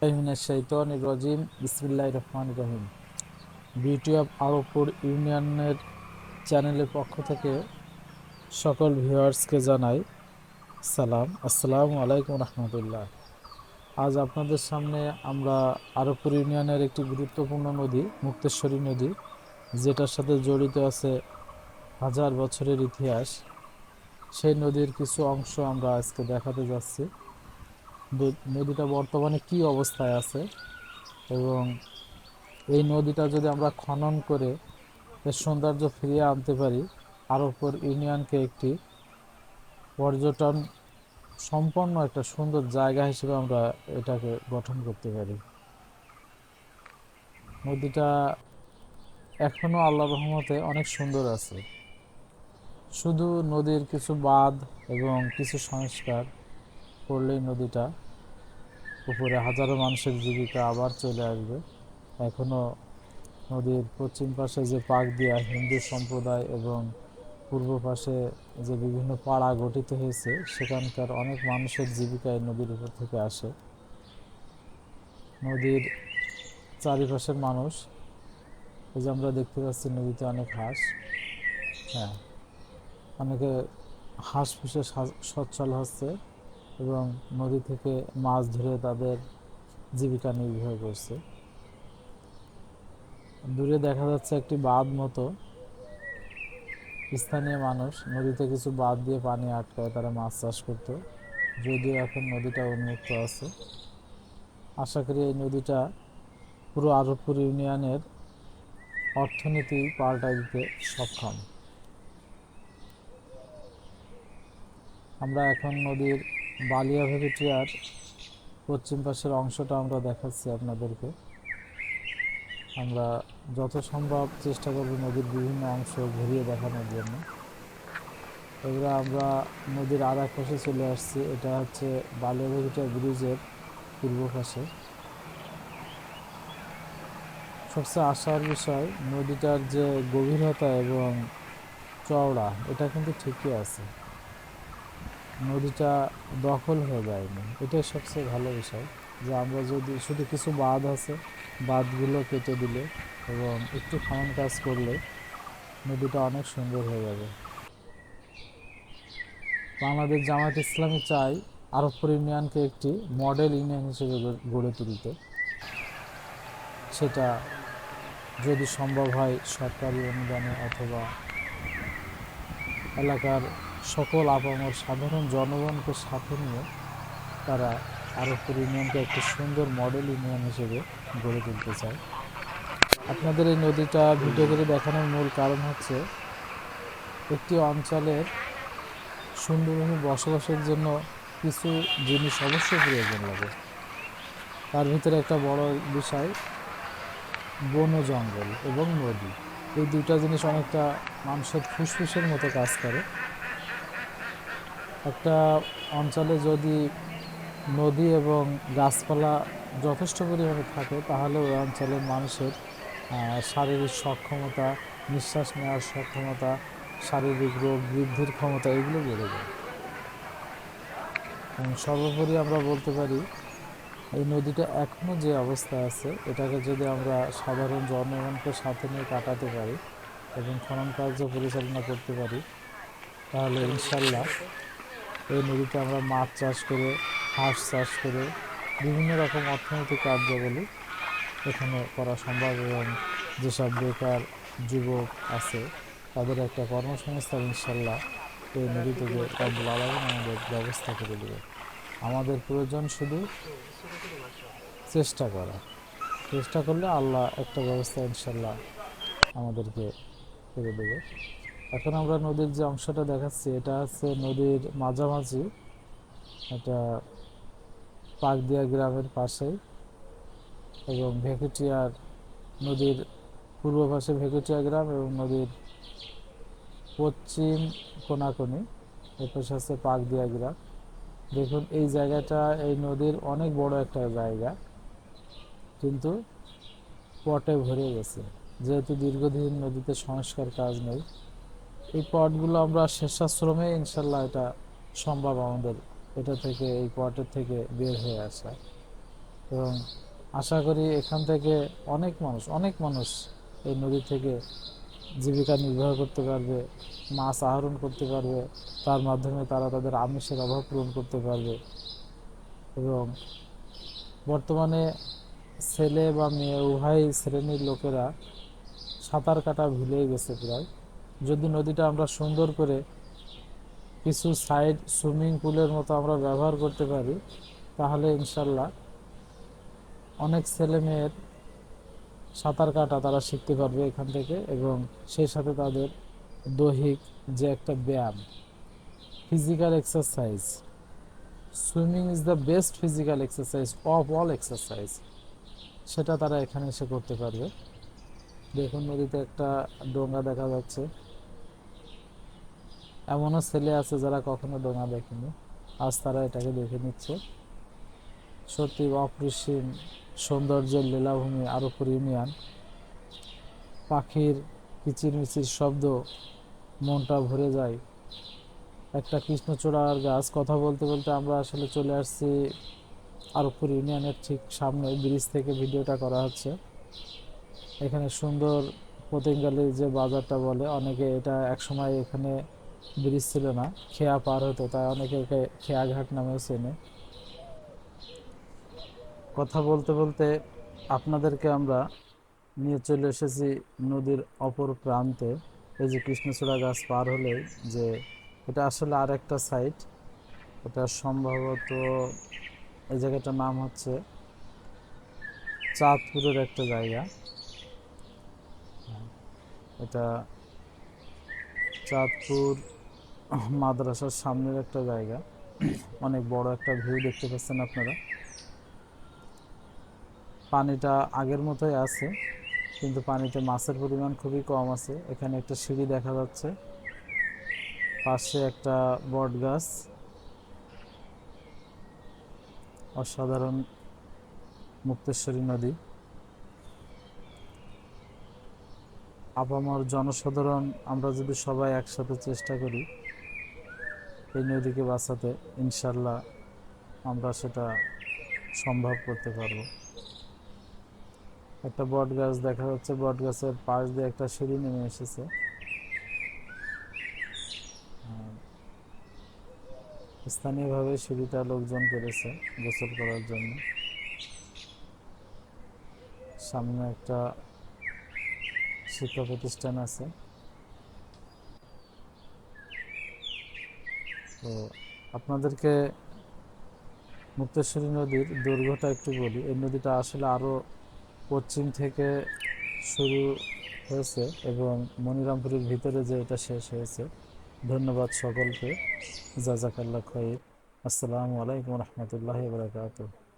রাজিম বিসমিল্লাহির রহমানির রহিম। বিউটি অফ আরবপুর ইউনিয়নের চ্যানেলের পক্ষ থেকে সকল ভিউয়ার্সকে জানাই সালাম, আসসালামু আলাইকুম রহমতুল্লাহ। আজ আপনাদের সামনে আমরা আরবপুর ইউনিয়নের একটি গুরুত্বপূর্ণ নদী মুক্তেশ্বরী নদী, যেটার সাথে জড়িত আছে হাজার বছরের ইতিহাস, সেই নদীর কিছু অংশ আমরা আজকে দেখাতে যাচ্ছি। নদীটা বর্তমানে কি অবস্থায় আছে এবং এই নদীটা যদি আমরা খনন করে এর সৌন্দর্য ফিরিয়ে আনতে পারি, আরবপুর ইউনিয়নকে একটি পর্যটন সম্পন্ন একটা সুন্দর জায়গা হিসেবে আমরা এটাকে গঠন করতে পারি। নদীটা এখনো আল্লাহর রহমতে অনেক সুন্দর আছে। শুধু নদীর কিছু বাঁধ এবং কিছু সংস্কার করলেই নদীটা উপরে হাজারো মানুষের জীবিকা আবার চলে আসবে। এখনো নদীর পশ্চিম পাশে যে পাক দিয়া হিন্দু সম্প্রদায় এবং পূর্ব পাশে যে বিভিন্ন পাড়া গঠিত হয়েছে, সেখানকার অনেক মানুষের জীবিকা এই নদীর উপর থেকে আসে। নদীর চারিপাশের মানুষ, এই যে আমরা দেখতে পাচ্ছি নদীতে অনেক হাঁস, হ্যাঁ, অনেকে হাঁস পুষে সচ্ছল হচ্ছে এবং নদী থেকে মাছ ধরে তাদের জীবিকা নির্বাহ করছে। দূরে দেখা যাচ্ছে একটি বাঁধ মতো, স্থানীয় মানুষ নদীতে কিছু বাঁধ দিয়ে পানি আটকায় তারা মাছ চাষ করতো, যদিও এখন নদীটা উন্মুক্ত আছে। আশা করি এই নদীটা পুরো আরবপুর ইউনিয়নের অর্থনীতি পাল্টায় দিতে সক্ষম। আমরা এখন নদীর বালিয়া ভেড়িটিয়ার পশ্চিম পাশের অংশটা আমরা দেখাচ্ছি আপনাদেরকে। আমরা যত সম্ভব চেষ্টা করব নদীর বিভিন্ন অংশ ঘুরিয়ে দেখানোর জন্য। এবার আমরা নদীর আর এক পাশে চলে আসছি, এটা হচ্ছে বালিয়া ভেড়িটিয়া ব্রিজের পূর্ব পাশে। সবচেয়ে আশার বিষয়, নদীটার যে গভীরতা এবং চওড়া, এটা কিন্তু ঠিকই আছে, নদীটা দখল হয়ে যায়নি। এটাই সবচেয়ে ভালো বিষয়, যে আমরা যদি শুধু কিছু বাঁধ আছে, বাঁধগুলো কেটে দিলে এবং একটু খনন কাজ করলে নদীটা অনেক সুন্দর হয়ে যাবে। বাংলাদেশ জামায়াত ইসলামী চাই আরবপুর ইউনিয়নকে একটি মডেল ইউনিয়ন হিসেবে গড়ে তুলতে। সেটা যদি সম্ভব হয় সরকারি অনুদানে অথবা এলাকার সকল আপামর সাধারণ জনগণকে সাথে নিয়ে তারা আরবপুর ইউনিয়নকে একটি সুন্দর মডেল ইউনিয়ন হিসেবে গড়ে তুলতে চায়। আপনাদের এই নদীটা ভিডিও করে দেখানোর মূল কারণ হচ্ছে, একটি অঞ্চলের সুন্দরভাবে বসবাসের জন্য কিছু জিনিস অবশ্যই প্রয়োজন লাগে। তার ভিতরে একটা বড় বিষয় বন জঙ্গল এবং নদী। এই দুইটা জিনিস অনেকটা মানুষের ফুসফুসের মতো কাজ করে। একটা অঞ্চলে যদি নদী এবং গাছপালা যথেষ্ট পরিমাণে থাকে, তাহলে ওই অঞ্চলের মানুষের শারীরিক সক্ষমতা, নিঃশ্বাস নেওয়ার সক্ষমতা, শারীরিক রোগ বৃদ্ধির ক্ষমতা, এগুলো বেড়ে যায়। এবং সর্বোপরি আমরা বলতে পারি, এই নদীটা এখনও যে অবস্থায় আছে, এটাকে যদি আমরা সাধারণ জনগণকে সাথে নিয়ে কাটাতে পারি এবং খনন কার্য পরিচালনা করতে পারি, তাহলে ইনশাল্লাহ এই নদীতে আমরা মাছ চাষ করে, হাঁস চাষ করে বিভিন্ন রকম অর্থনৈতিক কার্যাবলী এখানে করা সম্ভব এবং যেসব বেকার যুবক আছে তাদের একটা কর্মসংস্থান ইনশাল্লাহ এই নদী থেকে রব্বুল আলামিন আমাদের ব্যবস্থা করে দেবে। আমাদের প্রয়োজন শুধু চেষ্টা করা। চেষ্টা করলে আল্লাহ একটা ব্যবস্থা ইনশাল্লাহ আমাদেরকে করে দেবে। এখন আমরা নদীর যে অংশটা দেখাচ্ছি, এটা হচ্ছে নদীর মাঝামাঝি, এটা পাকদিয়া গ্রামের পাশেই এবং ভেকুটিয়ার নদীর পূর্ব পাশে ভেকুটিয়া গ্রাম এবং নদীর পশ্চিম কোনাকুনি এ পাশে আছে পাকদিয়া গ্রাম। দেখুন এই জায়গাটা, এই নদীর অনেক বড় একটা জায়গা, কিন্তু পটে ভরে গেছে, যেহেতু দীর্ঘদিন নদীতে সংস্কার কাজ নেই। এই পটগুলো আমরা স্বেচ্ছাশ্রমে ইনশাল্লাহ এটা সম্ভব আমাদের এটা থেকে, এই পটের থেকে বের হয়ে আসা। এবং আশা করি এখান থেকে অনেক মানুষ এই নদী থেকে জীবিকা নির্বাহ করতে পারবে, মাছ আহরণ করতে পারবে, তার মাধ্যমে তারা তাদের আমিষের অভাব পূরণ করতে পারবে। এবং বর্তমানে ছেলে বা মেয়ে উভয় শ্রেণীর লোকেরা সাঁতার কাটা ভুলেই গেছে প্রায়। যদি নদীটা আমরা সুন্দর করে কিছু সাইড সুইমিং পুলের মতো আমরা ব্যবহার করতে পারি, তাহলে ইনশাল্লাহ অনেক ছেলে মেয়ের সাঁতার কাটা তারা শিখতে পারবে এখান থেকে। এবং সেই সাথে তাদের দৈহিক যে একটা ব্যায়াম, physical exercise, swimming is the best physical exercise of all exercise, সেটা তারা এখানে এসে করতে পারবে। দেখুন নদীতে একটা ডোঙ্গা দেখা যাচ্ছে। এমনও ছেলে আছে যারা কখনো ডোঙ্গা দেখেনি, আজ তারা এটাকে দেখে নিচ্ছে। সত্যি অপরিসীম সৌন্দর্যের লীলাভূমি আরবপুর ইউনিয়ন। পাখির কিচিরমিচির শব্দ মনটা ভরে যায়। একটা কৃষ্ণচূড়ার গাছ, কথা বলতে বলতে আমরা আসলে চলে আসছি আরবপুর ইউনিয়নের ঠিক সামনে। ব্রিজ থেকে ভিডিওটা করা হচ্ছে। এখানে সুন্দর পতেঙ্গালি যে বাজারটা বলে, অনেকে এটা একসময় এখানে ব্রিজ ছিল না, খেয়া পার হতো, তাই অনেকে একে খেয়াঘাট নামেও চেনে। কথা বলতে বলতে আপনাদেরকে আমরা নিয়ে চলে এসেছি নদীর অপর প্রান্তে। এই যে কৃষ্ণচূড়া গাছ পার হলেই যে এটা আসলে আর একটা সাইট, এটা সম্ভবত এই জায়গাটার নাম হচ্ছে চাঁদপুরের একটা জায়গা। এটা চাঁদপুর মাদ্রাসার সামনের একটা জায়গা। অনেক বড় একটা ভিউ দেখতে পাচ্ছেন আপনারা। পানিটা আগের মতোই আছে, কিন্তু পানিতে মাছের পরিমাণ খুবই কম আছে। এখানে একটা সিঁড়ি দেখা যাচ্ছে, পাশে একটা বট গাছ। অসাধারণ মুক্তেশ্বরী নদী। আপামর জনসাধারণ আমরা যদি সবাই একসাথে চেষ্টা করি এই নদীকে বাঁচাতে, ইনশাল্লাহ আমরা সেটা সম্ভব করতে পারবো। একটা বট গাছ দেখা যাচ্ছে, বট গাছের পাশ দিয়ে একটা সিঁড়ি নেমে এসেছে। স্থানীয়ভাবে সিঁড়িটা লোকজন করেছে গোসল করার জন্য। সামনে একটা শিক্ষা প্রতিষ্ঠান আছে। তো আপনাদেরকে মুক্তেশ্বরী নদীর দৈর্ঘ্যটা একটু বলি। এই নদীটা আসলে আরও পশ্চিম থেকে শুরু হয়েছে এবং মনিরামপুরের ভিতরে যে এটা শেষ হয়েছে। ধন্যবাদ সকলকে। জাজাকাল্লাহ খাইর। আসসালামু আলাইকুম রহমতুল্লাহি ওয়া বারাকাতুহু।